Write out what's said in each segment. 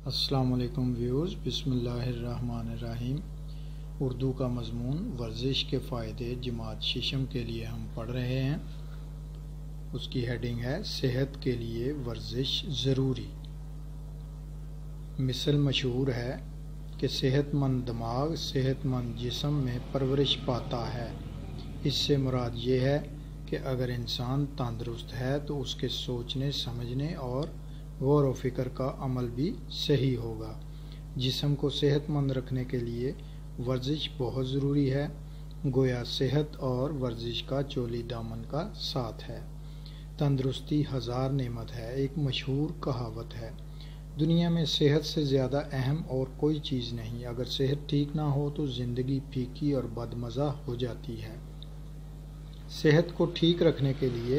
السلام علیکم ویورز، بسم اللہ الرحمن الرحیم۔ اردو کا مضمون ورزش کے فائدے جماعت ششم کے لیے ہم پڑھ رہے ہیں۔ اس کی ہیڈنگ ہے صحت کے لیے ورزش ضروری۔ مثل مشہور ہے کہ صحت مند دماغ صحت مند جسم میں پرورش پاتا ہے۔ اس سے مراد یہ ہے کہ اگر انسان تندرست ہے تو اس کے سوچنے سمجھنے اور غور و فکر کا عمل بھی صحیح ہوگا۔ جسم کو صحت مند رکھنے کے لیے ورزش بہت ضروری ہے، گویا صحت اور ورزش کا چولی دامن کا ساتھ ہے۔ تندرستی ہزار نعمت ہے، ایک مشہور کہاوت ہے۔ دنیا میں صحت سے زیادہ اہم اور کوئی چیز نہیں۔ اگر صحت ٹھیک نہ ہو تو زندگی پھیکی اور بدمزہ ہو جاتی ہے۔ صحت کو ٹھیک رکھنے کے لیے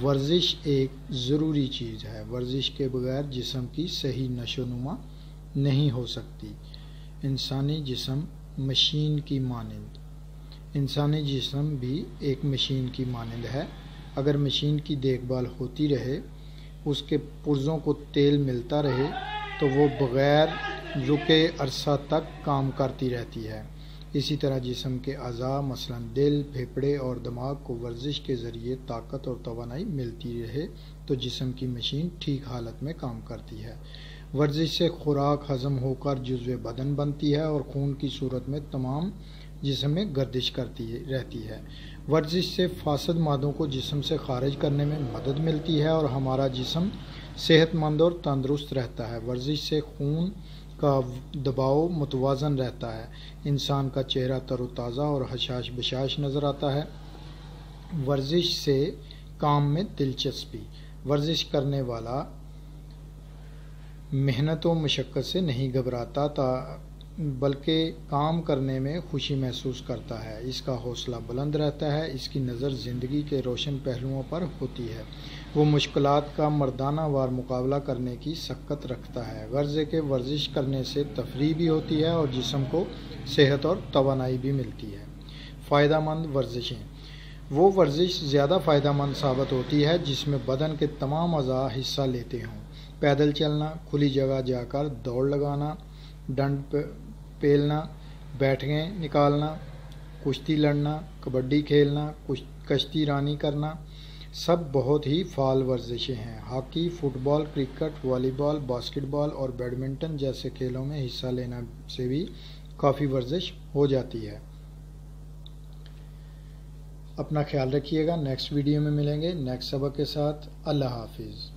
ورزش ایک ضروری چیز ہے۔ ورزش کے بغیر جسم کی صحیح نشو و نما نہیں ہو سکتی۔ انسانی جسم مشین کی مانند۔ انسانی جسم بھی ایک مشین کی مانند ہے۔ اگر مشین کی دیکھ بھال ہوتی رہے، اس کے پرزوں کو تیل ملتا رہے تو وہ بغیر رکے عرصہ تک کام کرتی رہتی ہے۔ اسی طرح جسم کے اعضاء مثلا دل، پھیپھڑے اور دماغ کو ورزش کے ذریعے طاقت اور توانائی ملتی رہے تو جسم کی مشین ٹھیک حالت میں کام کرتی ہے۔ ورزش سے خوراک ہضم ہو کر جزو بدن بنتی ہے اور خون کی صورت میں تمام جسم میں گردش کرتی رہتی ہے۔ ورزش سے فاسد مادوں کو جسم سے خارج کرنے میں مدد ملتی ہے اور ہمارا جسم صحت مند اور تندرست رہتا ہے۔ ورزش سے خون کا دباؤ متوازن رہتا ہے، انسان کا چہرہ تر و تازہ اور حشاش بشاش نظر آتا ہے۔ ورزش سے کام میں دلچسپی۔ ورزش کرنے والا محنت و مشقت سے نہیں گھبراتا بلکہ کام کرنے میں خوشی محسوس کرتا ہے۔ اس کا حوصلہ بلند رہتا ہے، اس کی نظر زندگی کے روشن پہلوؤں پر ہوتی ہے۔ وہ مشکلات کا مردانہ وار مقابلہ کرنے کی سخت رکھتا ہے۔ غرض ہے کہ ورزش کرنے سے تفریح بھی ہوتی ہے اور جسم کو صحت اور توانائی بھی ملتی ہے۔ فائدہ مند ورزشیں۔ وہ ورزش زیادہ فائدہ مند ثابت ہوتی ہے جس میں بدن کے تمام اعضاء حصہ لیتے ہوں۔ پیدل چلنا، کھلی جگہ جا کر دوڑ لگانا، ڈنڈ پیلنا، بیٹھکیں نکالنا، کشتی لڑنا، کبڈی کھیلنا، کشتی رانی کرنا، سب بہت ہی فعال ورزشیں ہیں۔ ہاکی، فٹ بال، کرکٹ، والی بال، باسکٹ بال اور بیڈمنٹن جیسے کھیلوں میں حصہ لینا سے بھی کافی ورزش ہو جاتی ہے۔ اپنا خیال رکھیے گا، نیکسٹ ویڈیو میں ملیں گے نیکسٹ سبق کے ساتھ۔ اللہ حافظ۔